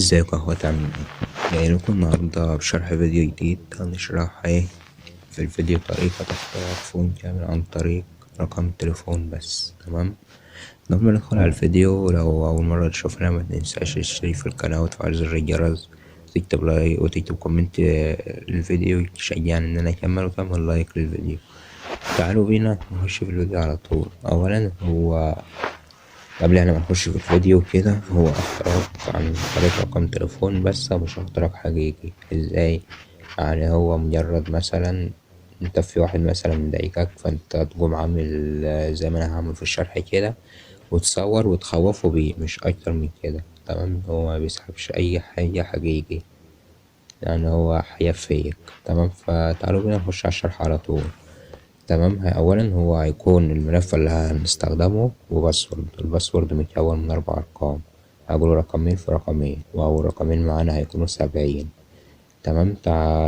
ازيكم يا اخوات عاملين ايه؟ جاي لكم النهاردة بشرح فيديو جديد. هنشرح ايه في الفيديو؟ طريقة تختار فون كامل عن طريق رقم التليفون بس. تمام، قبل ما ندخل على الفيديو، لو أول مرة تشوفنا ما تنساش تشترك في القناة وتفعل زر الجرس وتكتب لايك وتكتب كومنت للفيديو تشجعني إن أنا أكمل، وتعمل لايك للفيديو. تعالوا بينا نخش في الفيديو على طول. أولا هو قبل ما نخش في الفيديو كده، هو اختراق عن طريق رقم تليفون بس، مش اختراق حقيقي. ازاي؟ يعني هو مجرد مثلا انت في واحد مثلا مضايقك، فانت تقوم عامل زي ما انا هعمل في الشرح كده، وتصور وتخوفه بيه، مش اكتر من كده. تمام، هو ما بيسحبش اي حاجة حقيقي، يعني هو حياة فيك. تمام، فتعالوا بينا نخش على الشرح على طول. تمام، أولا هو هيكون الملف اللي هنستخدمه وباسورد. الباسورد متكون من 4 أرقام، هقول رقمين في رقمين، وأول رقمين معانا هيكونوا 70. تمام،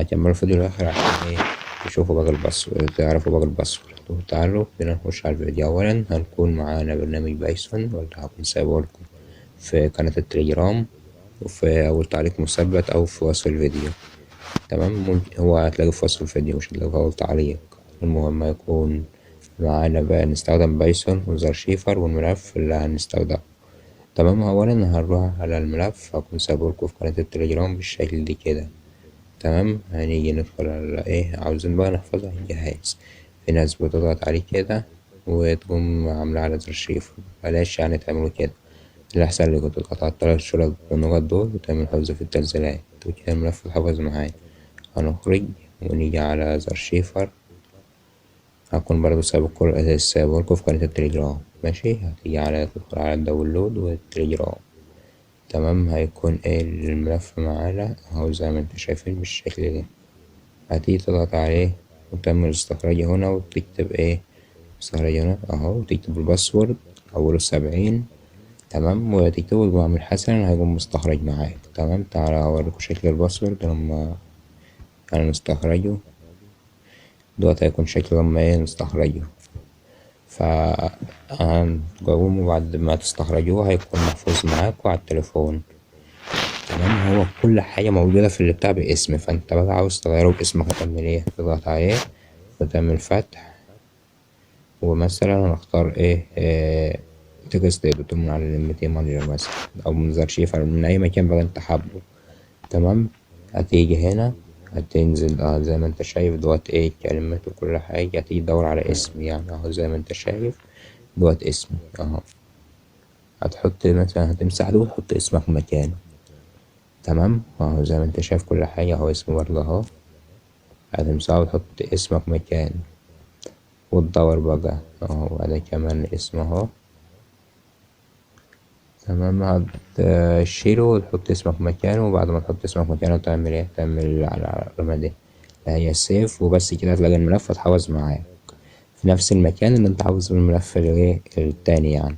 كملوا الفيديو للآخر عشان ايه تشوفوا باقي الباسورد، تعرفوا باقي الباسورد. تعالوا بينا نخش على الفيديو. أولا هنكون معانا برنامج بايثون، واللي هكون سايبهولكم في قناة التليجرام، وفي أول تعليق مثبت أو في وصف الفيديو. تمام، هو هتلاقيه في وصف الفيديو، مش هتلاقيه في أول تعليق. المهم يكون معانا بقى نستخدم بايثون وزارشيفر والملف اللي هنستخدمه. تمام، أولا هنروح على الملف، هكون سايبهولكوا في قناة التليجرام بالشكل دي كده. تمام، هنيجي ندخل على ايه عاوزين بقى نحفظها الجهاز. في ناس بتضغط عليه كده وتقوم عاملة على زارشيفر، بلاش يعني تعملوا كده. الأحسن اللي كنت تضغط على التلات شرط بالنقط دول وتعمل حفظ في التنزيلات، وكده الملف اتحفظ معايا. هنخرج ونيجي على زارشيفر. هكون برضه سايبهولكوا في قناة التليجرام. ماشي، هتيجي على تدخل على الداونلود والتليجرام. تمام، هيكون ايه الملف معانا اهو زي ما انتوا شايفين بالشكل ده. هتيجي تضغط عليه وتعمل استخراج هنا، وتكتب ايه استخراج هنا اهو، وتكتب الباسورد أوله 70. تمام، وتكتبه بعمل حسنا هيكون مستخرج معاك. تمام، تعالى اوريكم شكل الباسورد لما نستخرجه. دوت هيكون شكله لما ايه نستخرجه. هتقوموا بعد ما تستخرجوه هيكون محفوظ معاكوا على التليفون. تمام، هو كل حاجة موجودة في اللي بتاع باسم، فانت بقى عاوز تغيره باسمك هتعمل ايه؟ تضغط عليه وتعمل فتح، ومثلا هنختار ايه تكست اديتور من على الامتي مانجر مثلا، او من زارشيفر، من اي مكان بقى انت حابه. تمام، هتيجي هنا هتنزل زي ما انت شايف دوت ايه كلمات وكل حاجة. هتيجي تدور على اسم، يعني اهو زي ما انت شايف دوت اسمي اهو. هتحط مثلا هتمسح ده وتحط اسمك مكانه. تمام، اهو زي ما انت شايف كل حاجة اهو اسمي برضه اهو. هتمسحه وتحط اسمك مكانه وتدور بقى اهو، وده كمان اسم اهو. تمام، هتشيله وتحط اسمك مكانه، وبعد ما تحط اسمك مكانه تعمل ايه؟ تعمل على العلامة دي اللي هي سيف، وبس كده هتلاقي الملف اتحفظ معاك في نفس المكان اللي انت عاوز الملف الايه التاني يعني.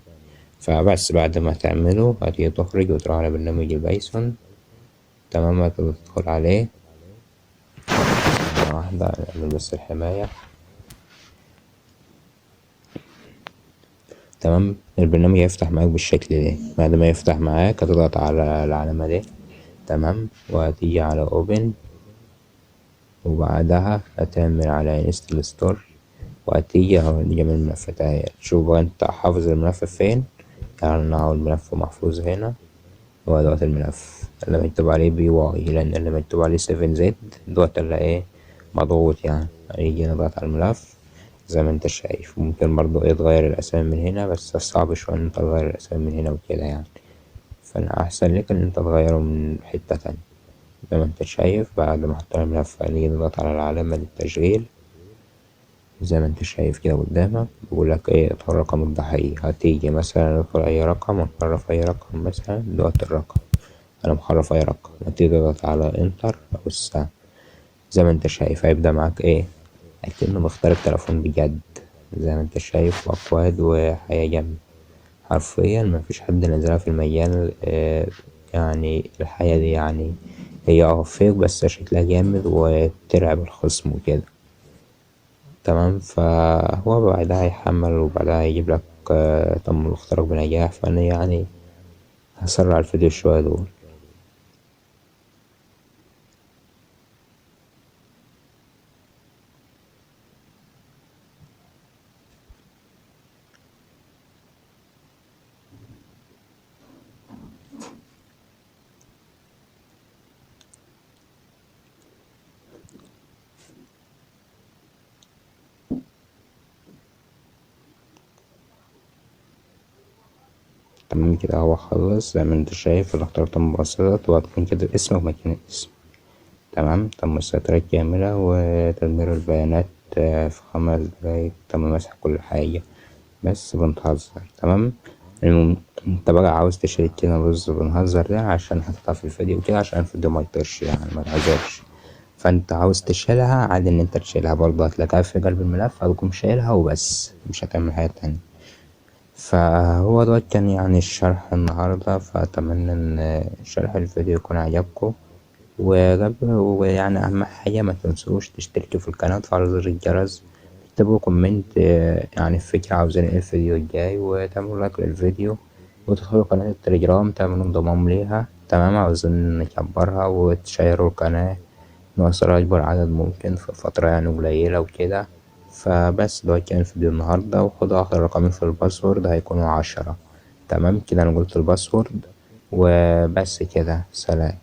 فبس بعد ما تعمله هتيجي تخرج وتروح على برنامج البايثون. تمام، هتدخل عليه ثانية واحدة نعمل بس الحماية. تمام، البرنامج هيفتح معاك بالشكل ده. بعد ما يفتح معاك هتضغط على العلامة دي. تمام، وهتيجي على اوبن، وبعدها هتعمل على انستل ستور، وهتيجي اهو دي جميع الملفات اهي. تشوف بقى انت حافظ الملف فين. يعني اهو الملف محفوظ هنا، هو دوت الملف اللي مكتوب عليه بي واي، لأن اللي مكتوب عليه 7 زد دوت اللي ايه مضغوط يعني. هيجي نضغط على الملف زي ما انت شايف. ممكن برضو ايه تغير الأسامي من هنا، بس صعب شوية ان انت تغير الأسامي من هنا وكده يعني. فأنا أحسن لك ان انت تغيره من حتة تانية. زي ما انت شايف بعد ما حطينا الملف هنيجي نضغط على العلامة للتشغيل زي ما انت شايف كده قدامك. بيقولك ايه ادخل رقم الضحية. هتيجي مثلا ندخل أي رقم ونحرف أي رقم، مثلا دوت الرقم انا محرف اي رقم. هتيجي تضغط على انتر او السهم زي ما انت شايف، هيبدأ معاك ايه اكنه مختار التليفون بجد. زي ما انت شايف اكواد وحياة جنب، حرفيا مفيش حد نزلها في المجال. يعني الحياة دي يعني هي فيك، بس شكلها جامد وترعب الخصم وكده. تمام، فهو بعدها هيحمل وبعدها هيجيب لك تم الاختراق بنجاح. فانا يعني هسرع الفيديو شوية دول. تمام كده هو خلص زي ما انت شايف الاختيارات المبسطة، وهتكون كده الاسم ومكان الاسم. تمام. تم السيطرة الكاملة وتدمير البيانات في 5 دقايق. تم مسح كل حاجة. بس بنتهزر. تمام. انت بقى عاوز تشيل كده رز بنهزر ده عشان حطيتها في الفيديو كده عشان الفيديو ميطيرش يعني منعزلش. فانت عاوز تشيلها عادي ان انت تشيلها برضه، هتلاقيها في قلب الملف، هتقوم شايلها وبس، مش هتعمل حاجة تانية. فهو ده كان يعني الشرح النهاردة، فأتمنى إن شرح الفيديو يكون عجبكم. ويعني أهم حاجة ما تنسوش تشتركوا في القناة وتفعلوا زر الجرس، تكتبوا كومنت يعني فكرة عاوزين ايه الفيديو الجاي، وتعملوا لايك للفيديو، وتدخلوا قناة التليجرام تعملوا انضمام ليها. تمام. عاوزين نكبرها وتشيروا القناة نوصل أكبر عدد ممكن في فترة يعني قليلة وكده. فبس ده كان فيديو النهاردة، وخدوا آخر رقمين في الباسورد هيكونوا 10. تمام كده أنا قلت الباسورد وبس كده. سلام.